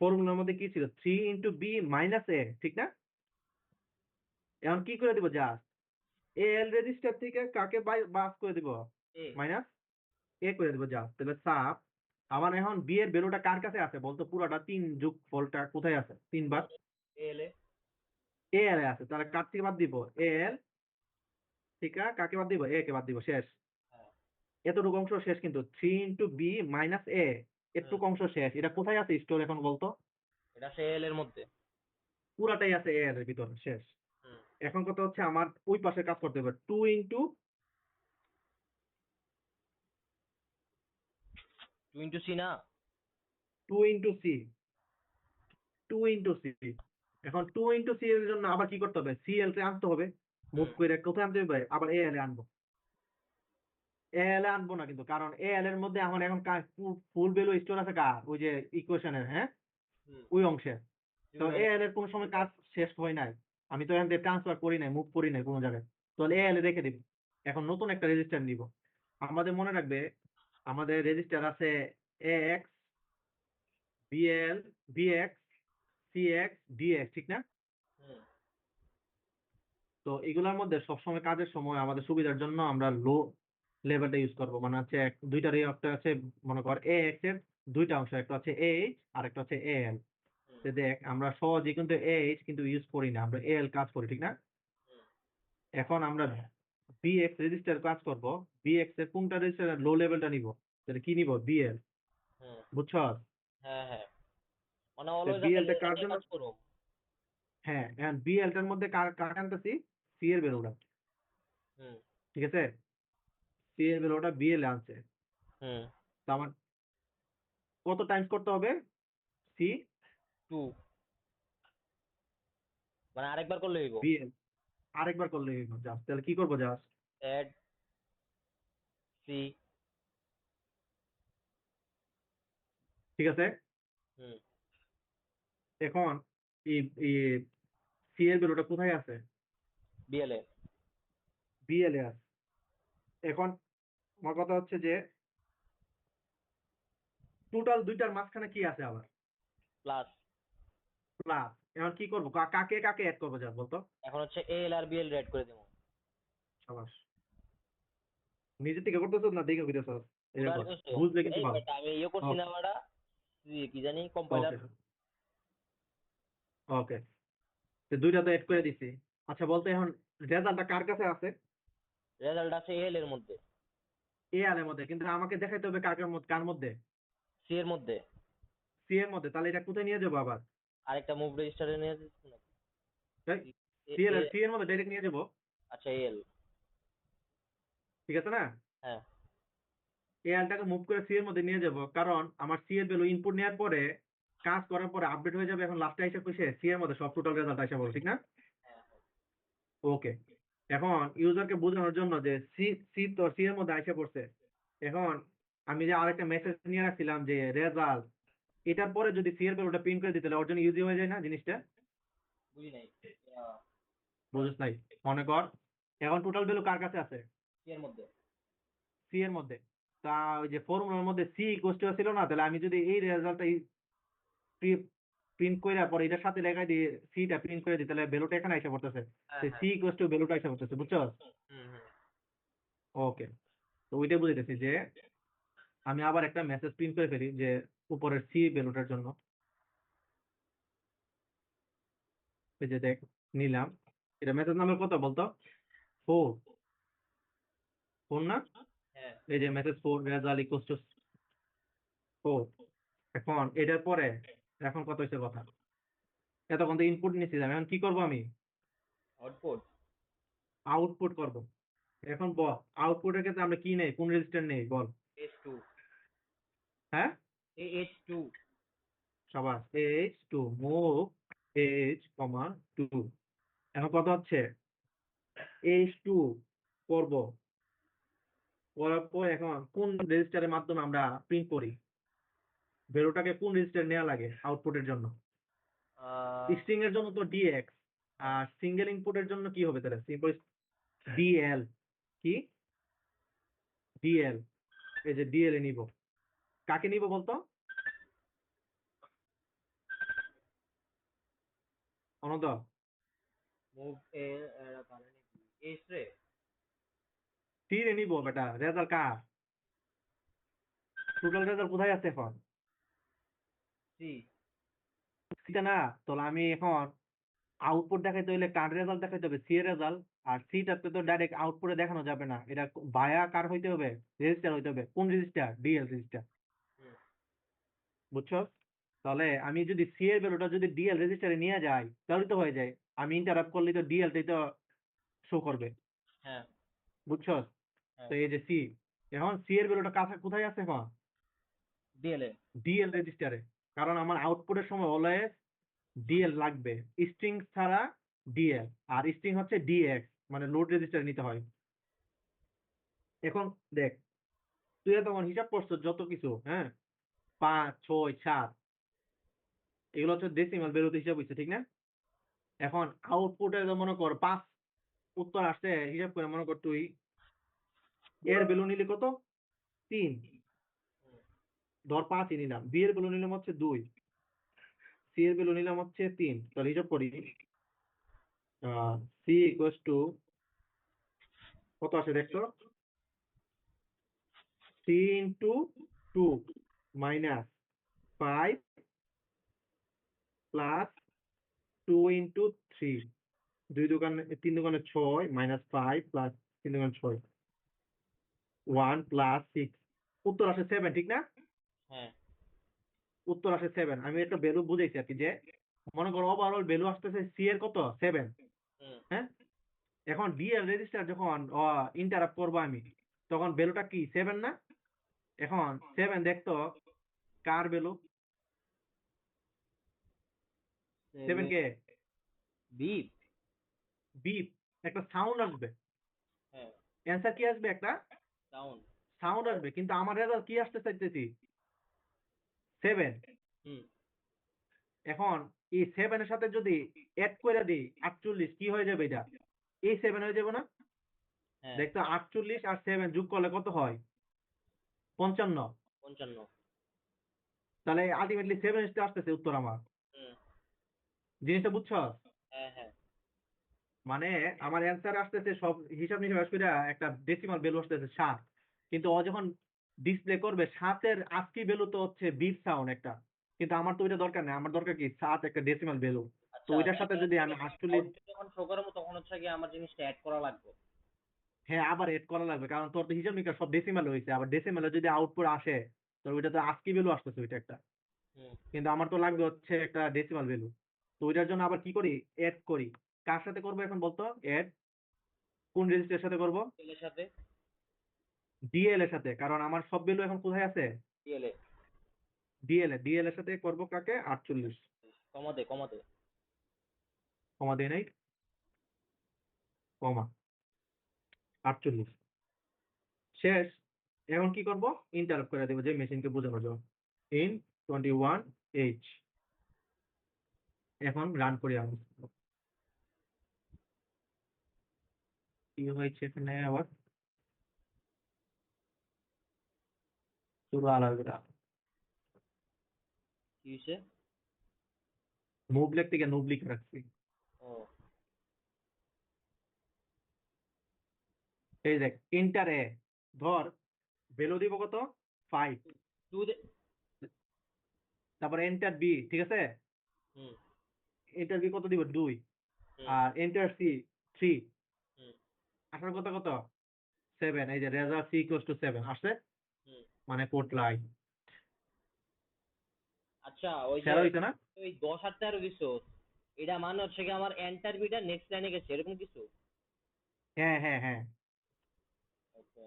ফর্মুলার মধ্যে কি ছিল? 3 × বি - এ, ঠিক না? এখন কি করে দিব? জাস্ট এ এল রেজিস্টার থেকে কাকে বাস করে দিব? এ মাইনাস এ করে দিব জাস্ট। তাহলে সাব আমার এখন বি এর ভ্যালুটা কার কাছে আছে বলতো? পুরাটা 3 যোগ ফলটা কোথায় আছে? 3 বার এলে। এ এল এ আছে। তাহলে কার থেকে বাদ দিব? এ এল থেকে কাকে বাদ দিব? এ কে বাদ দিব। শেষ। হ্যাঁ। এতটুকু অংশ শেষ, কিন্তু 3 × বি - এ হুম। এতটুকু অংশ শেষ। এটা কোথায় আছে স্টোর এখন বলতো? এটা সে এল এর মধ্যে। পুরাটাই আছে এ এল এর ভিতরে। শেষ। হুম। এখন কথা হচ্ছে আমার ওই পাশে কাজ করতে হবে। 2 × সি না? 2 × সি 2 × সি। এখন 2 × সি এর জন্য আবার কি করতে হবে? সি এল কে আনতে হবে, মুভ হুম। করে কোথায় আনতে হবে? আবার এ এল এ আনবো। এ এল এ আনবো না কিন্তু, কারণ এ এল এর মধ্যে আমার এখন ফুল ভ্যালু স্টোর আছে কার? ওই যে ইকুয়েশনের, হ্যাঁ, হুম। ওই অংশে। তো এ দুইবার। এল এর কোনো সময় কাজ শেষ হয় নাই, আমি তো এখান থেকে ট্রান্সফার করি নাই, মুভ করি নাই কোনো জায়গায়। তাহলে এ এল এ রেখে দিবি। এখন নতুন একটা রেজিস্টার নিব। আমাদের মনে রাখবে আমাদের রেজিস্টার আছে A X, BL, BX, CX, DX, ঠিক না? হুম। তো এগুলোর মধ্যে সবসময় কাজের সময় আমাদের সুবিধার জন্য আমরা লো লেভেলটা ইউজ করবো, মানে হচ্ছে দুইটা রিঅ্যাক্টর আছে। মনে কর এ এক্স এর দুইটা অংশ, একটা হচ্ছে এইচ আর একটা হচ্ছে এ এল। হুম। দেখ আমরা সহজে কিন্তু এইচ কিন্তু ইউজ করি না, আমরা এ এল কাজ করি, ঠিক না? হুম। এখন আমরা বিএক্স রেজিস্টার কাজ করব। বিএক্স এর কোনটা রেজিস্টার লো লেভেলটা নিব? তাহলে কি নিব? বিএল। হুম। বুঝছ? হ্যাঁ হ্যাঁ। মানে অলওয়েজ আমরা বিএলটা কার এটা জন্য? কাজ করব। হ্যাঁ, বিএলটার মধ্যে কার কার আনতেছি? সি এর ভ্যালুটা। হুম। ঠিক আছে। সি এর ভ্যালুটা বিএল আনছে। হুম। তো আমার কত টাইমস করতে হবে? সি 2 মানে আরেকবার করলে হইব। বিএল আরেকবার করলে জাস্ট। তাহলে কি করবো? Just add c. ঠিক আছে। হুম। এখন এই সি এর ভ্যালুটা কোথায় আছে? বিএলএ। বিএল এ আছে। এখন আমার কথা হচ্ছে যে টোটাল দুইটার মাঝখানে কি আছে আবার? প্লাস। প্লাস। এখন কি করবো? কাকে কাকে অ্যাড করবো যা বলতো? এখন হচ্ছে এ এল আর বিএল রেড করে দেবো। সাবাস। নিজে থেকে করতেছ না দেখে করতেছ? পুরা এরকম করছো? বুঝলে কিন্তু এই ভালো। বেটা আমি ইয়ে করছি না ওকে বেটা, কি জানি কম্পাইলার। ওকে ওকে। তো দুইটা তো অ্যাড করে দিছি। আচ্ছা বলতো এখন রেজাল্টটা কার কাছে আছে? রেজাল্ট আছে এল এর মধ্যে। এ আর এর মধ্যে, কিন্তু আমাকে দেখাইতে হবে কার কার মধ্যে, কার মধ্যে? সি এর মধ্যে। সি এর মধ্যে। তাহলে এটা কোথায় নিয়ে যাবো আবার? আরেকটা মুভ রেজিস্টারে নিয়ে যাচ্ছি না? এ এ সি এর মধ্যে ডাইরেক্ট নিয়ে যাবো। আচ্ছা এল। ঠিক আছে না? হ্যাঁ এই আলটাকে মুভ করে সি এর মধ্যে নিয়ে যাব, কারণ আমার সি এর ভ্যালু ইনপুট নেওয়ার পরে কাজ করার পরে আপডেট হয়ে যাবে। এখন লাস্টে এসে কইছে সি এর মধ্যে সব টোটাল রেজাল্ট আসা বলে, ঠিক না? ওকে। এখন ইউজারকে বোঝানোর জন্য যে সি সি তো সি এর মধ্যে আইসা পড়ছে। এখন আমি যে আরেকটা মেসেজ নিয়ে রাখছিলাম যে রেজাল্ট, এটার পরে যদি সি এর ভ্যালুটা প্রিন্ট করে দিতে তাহলে ওর জন্য ইউজি হয়ে যায় না জিনিসটা? বুঝি নাই। বুঝছ নাই? মনে কর এখন টোটাল ভ্যালু কার কাছে আছে? সি এর মধ্যে। সি এর মধ্যে। তা ওই যে ফর্মুলার মধ্যে সি ইকুয়াল টু ছিল না? তাহলে আমি যদি এই রেজাল্টটা প্রিন্ট করে পরে এটার সাথে লেখা দিয়ে সিটা প্রিন্ট করে দিই, তাহলে ভ্যালুটা এখানে এসে পড়তেছে। হ্যাঁ হ্যাঁ। সি ইকুয়াল টু ভ্যালুটা এসে পড়তেছে। বুঝছো? হুম হুম। ওকে। তো ওইটা বুঝাইতেছি যে আমি আবার একটা মেসেজ প্রিন্ট করে ফেলি যে উপরের সি ভ্যালুটার জন্য। এই যে দেখ, নিলাম। এটা মেসেজ নাম্বার কত বলতো? 4। 4 না? হ্যাঁ এই যে মেসেজ 4 রেজাল্ট ইকুয়ালস টু 4। এখন এটার পরে এখন কত হয়েছে কথা, এতক্ষণ তো ইনপুট নিচ্ছিলাম, এখন কি করব আমি, আউটপুট আউটপুট করব। এখন বল আউটপুটের ক্ষেত্রে আমরা কি নেই, কোন রেজিস্টার নেই বল। H2 হ্যাঁ AH2 সবার H2 মুভ H, 2। এখন কত হচ্ছে H2 করব, করার পর এখন কোন রেজিস্টারের মাধ্যমে আমরা প্রিন্ট করি, ভ্যালুটাকে কোন রেজিস্টার নেওয়া লাগে আউটপুটের জন্য। স্ট্রিং এর জন্য তো ডিএক্স, আর সিঙ্গেল ইনপুটের জন্য কি হবে তাহলে, সিম্পল ডিএল। কি ডিএল, এই যে ডিএল এ নিব, কাকে নিব বলতো, অনন্ত মুভ এ তাহলে নাকি H রে সি রে নিব বেটা, রেজাল্ট কার, টোটাল রেজাল্ট কোথায় আছে এখন, C সিটা না। তাহলে আমি এখন আউটপুট দেখাইতে হইলে কার রেজাল্ট দেখাইতে হবে, সি এর রেজাল্ট। আর সিটাতে তো ডাইরেক্ট আউটপুটে দেখানো যাবে না, এটা বায়া কার হইতে হবে, রেজিস্টার হইতে হবে। কোন রেজিস্টার, ডিএল রেজিস্টার, হুম, বুঝছো। তাহলে আমি যদি সি এর ভ্যালুটা যদি ডিএল রেজিস্টারে নিয়ে যাই তাহলে তো হয়ে যায়, আমি ইন্টারাপ্ট করলে তো ডিএলটাই তো শো করবে, হ্যাঁ বুঝছো। হ্যাঁ তো এই যে সি, এখন সি এর ভ্যালুটা কাছে কোথায় আছে এখন, DLA ডিএল রেজিস্টারে। কারণ আমার আউটপুটের সময় অলওয়েজ ডিএল লাগবে, স্ট্রিং ছাড়া ডিএল, আর স্ট্রিং হচ্ছে ডিএক্স, মানে লোড রেজিস্টার নিতে হয়। এখন দেখ, তুই তখন হিসাব করছো যত কিছু, হ্যাঁ 5 6 7, এগুলো হচ্ছে ডেসিমাল বেরোতে হিসাব হচ্ছে, ঠিক না। এখন আউটপুটে মনে কর 5 উত্তর আসছে, হিসাব করে মনে কর তুই এর ভ্যালু নিলি কত, 3, ধর 5ই নিলাম। বি এর ভ্যালু নিলাম হচ্ছে 2, সি এর ভ্যালু নিলাম হচ্ছে 3। তাহলে হিসাব করি, সি ইকুয়ালস টু কত আসে দেখতো, 3 ইন্টু 2 মাইনাস 5 প্লাস 2 ইন্টু 3, 3 দোকানে 6 মাইনাস 5 প্লাস 3 দোকানে 6, 1 প্লাস 6, উত্তর আসে 7, ঠিক না। হ্যাঁ উত্তর আসে 7। আমি একটা ভ্যালু বুঝাইছি আর কি, যে মনে করো ওভারঅল ভ্যালু আসতেছে সি এর কত 7, হুম হ্যাঁ। এখন ডিএল রেজিস্টার যখন ইন্টারাপ্ট করবো আমি, তখন ভ্যালুটা কি 7 না। এখন 7 দেখতো কার ভ্যালু, 7 7 কে, বিপ বিপ, একটা সাউন্ড আসবে, হ্যাঁ অ্যান্সার কি আসবে, একটা সাউন্ড সাউন্ড আসবে, কিন্তু আমার রেজাল্ট কি আসতে চাইতেছি, 7। হুম এখন এই 7 এর সাথে যদি এড করে দিই 48, কি হয়ে যাবে এটা, এই 7 হয়ে যাবে না। হ্যাঁ দেখতো 48 আর 7 যোগ করলে কত হয়, 55। 55 তাহলে আলটিমেটলি 7 আসতেছে উত্তর আমার, হুম জিনিসটা বুঝছো। হ্যাঁ হ্যাঁ মানে আমার অ্যান্সার আসতেছে সব হিসাব নিকাশ করে একটা ডেসিমাল ভ্যালু আসতেছে 7, কিন্তু ও যখন ডিসপ্লে করবে 7-এর আস্কি ভ্যালু তো হচ্ছে বিট সাউন্ড একটা, কিন্তু আমার তো ওইটা দরকার নেই, আমার দরকার কি 7 একটা ডেসিমাল ভ্যালু। তো আচ্ছা ওইটার তার সাথে মানে যদি আমি 48, আউটপুট যখন শো করাবো তখন হচ্ছে গিয়ে আমার জিনিসটা অ্যাড করা লাগবে হ্যাঁ আবার এড করা লাগবে, কারণ তোর তো হিসাব নিকাশ সব ডেসিমাল হয়েছে, আবার ডেসিমালে যদি আউটপুট আসে তো ওইটা তো আস্কি ভ্যালু আসতেছে ওইটা একটা, হুম কিন্তু আমার তো লাগবে হচ্ছে একটা ডেসিমাল ভ্যালু। তো ওইটার জন্য আবার কি করি, এড করি। কার সাথে করবো এখন বলতো, এড কোন রেজিস্টারের সাথে করবো, এর সাথে ডিএল এর সাথে, কারণ আমার সব ভ্যালু এখন কোথায় আছে, DLA ডিএল এর সাথে করবো কাকে, 48, কমাতে কমাতে কমা দেয় নাই, কমা 48 শেষ। এখন কি করব, ইন্টারাপ্ট করে দেবো, যে মেশিনকে বোঝানোর জন্য, ইন 21H। এখন রান করি আমি, কি হয়েছে এখানে আবার, শুরু আলাদা কি হয়েছে মুভ লিখতে গিয়ে নুব লিখে রাখছি। ও এই দেখ ইন্টার এ, ধর ভ্যালু দিব কত 5, 2 তারপর এন্টার বি, ঠিক আছে, হুম এন্টার বি কত দিব 2, হুম আর এন্টার সি 3, হুম আসার কথা কত 7, এই যে রেজাল্ট সি ইকুয়ালস টু 7 আসছে, হুম। মানে কোড লাই। আচ্ছা ওই যে সেরা হইছে না? ওই 10 আর 13 দিছো, এটা মানে হচ্ছে কি আমার এন্টার বিটা নেক্সট লাইনে গেছে এরকম কিছু? হ্যাঁ হ্যাঁ হ্যাঁ, ওকে।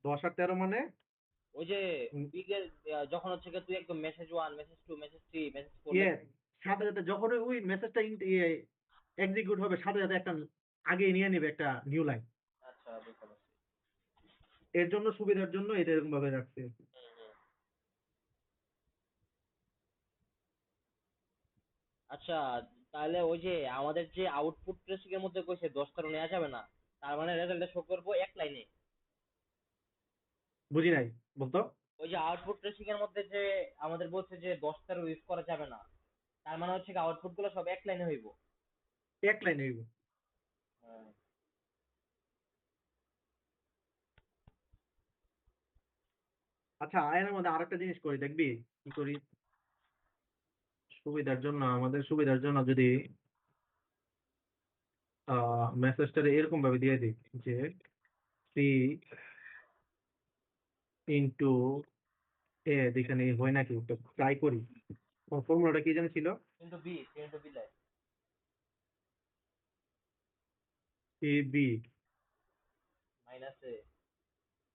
10 আর 13 মানে ওই যে উম, বিগের যখন হচ্ছে কি তুই একদম মেসেজ 1 মেসেজ 2 মেসেজ 3 মেসেজ 4 ইয়ে সাথে সাথে যখন ওই মেসেজটা এক্সিকিউট হবে সাথে সাথে একটা আগে নিয়ে নিবে একটা নিউ লাইন। আচ্ছা বুঝতে পারছি। এর জন্য সুবিধার জন্য এটা এরকম ভাবে রাখছে। হুম, হুম। আচ্ছা তাহলে ওই যে আমাদের যে আউটপুট ট্রেসিং এর মধ্যে কইছে 10 13 নেওয়া যাবে না, তার মানে রেজাল্টটা শো করবো এক লাইনে? বুঝি নাই, বলতো। ওই যে আউটপুট ট্রেসিং এর মধ্যে যে আমাদের বলছে যে 10 13 ইউজ করা যাবে না, তার মানে হচ্ছে কি আউটপুট গুলো সব এক লাইনে হইব? এক লাইন হইব। হ্যাঁ। আচ্ছা, আয়নের মধ্যে আরেকটা জিনিস করি, দেখবি কি করি। সুবিধার জন্য, আমাদের সুবিধার জন্য যদি মেসেজটা এরকম ভাবে দিয়ে দিই যে সি ইন্টু এ, এখানে হয় নাকি ট্রাই করি। ফর্মুলাটা কি জানি ছিল? কিন্তু বি কিন্তু বি লাই A B minus A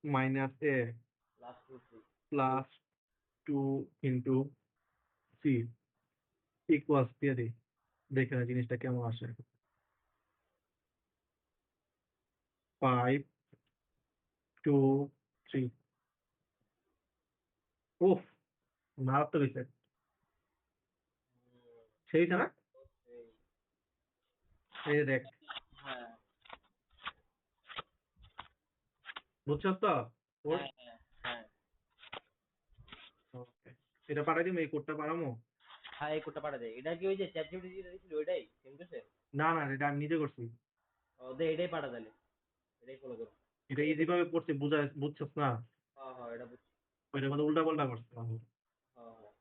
minus A plus 2 C. Plus 2 into C equals দিয়ে দিই, দেখে না জিনিসটা কেমন আসে। 5 2 3। উফ, মারাত্মক হয়েছে। সেই না? এই যে দেখ, হ্যাঁ বুঝছস তো কোড? হ্যাঁ হ্যাঁ হ্যাঁ। এটা পাঠাই দিবি, এই কোডটা পাঠামো? হ্যাঁ এই কোডটা পাঠা দেয়, এটা কি ওই যে চ্যাট জিপিটি যেটা দিছিল ওইটাই সেম টু সেম? না না, এটা আমি নিজে করছি। ও দে এটাই পাঠা তাহলে, এটাই ফলো করো। এটা ইজি ভাবে পড়ছি, বুঝছস না? হ্যাঁ হ্যাঁ এটা বুঝছি। ওইটার মধ্যে উল্টা পাল্টা করছি আমি। হ্যাঁ হ্যাঁ।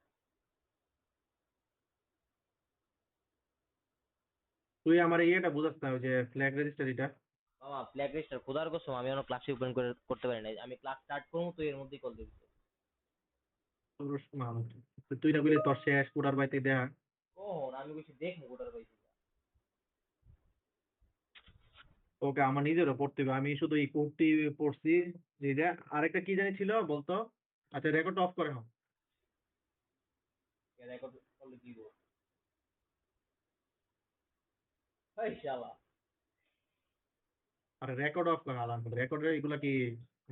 তুই আমার ইয়েটা বুঝাস না, ওই যে ফ্ল্যাগ রেজিস্টার এটা। মামা ব্ল্যাক লিস্টার খোদার কসম আমি এখনো ক্লাসে ওপেন করতে পারি নাই, আমি ক্লাস স্টার্ট করবো তো এর মধ্যেই কল দিবি। তুই না বলি তোর শেষ কোডার বাইতে দেয়া। কখন আমি কিছু দেখবো ওটার পাইছি? ওকে, আমার নিজেরও পড়তে হবে, আমি শুধু এই কোডটি পড়ছি। যে আরেকটা কি জানি ছিল বলতো। আচ্ছা, রেকর্ড অফ করে নাও। রেকর্ড করলে দিব? এই শালা। আরে রেকর্ড অফ করে আলাদা, রেকর্ডের এগুলা কি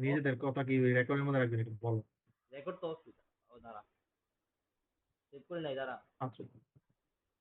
নিজেদের কথা কি রেকর্ডের মধ্যে রাখবেন, একটু বলো। রেকর্ড তো অসুবিধা, ও দাঁড়া, সেভ করে নাই দাঁড়া। আচ্ছা।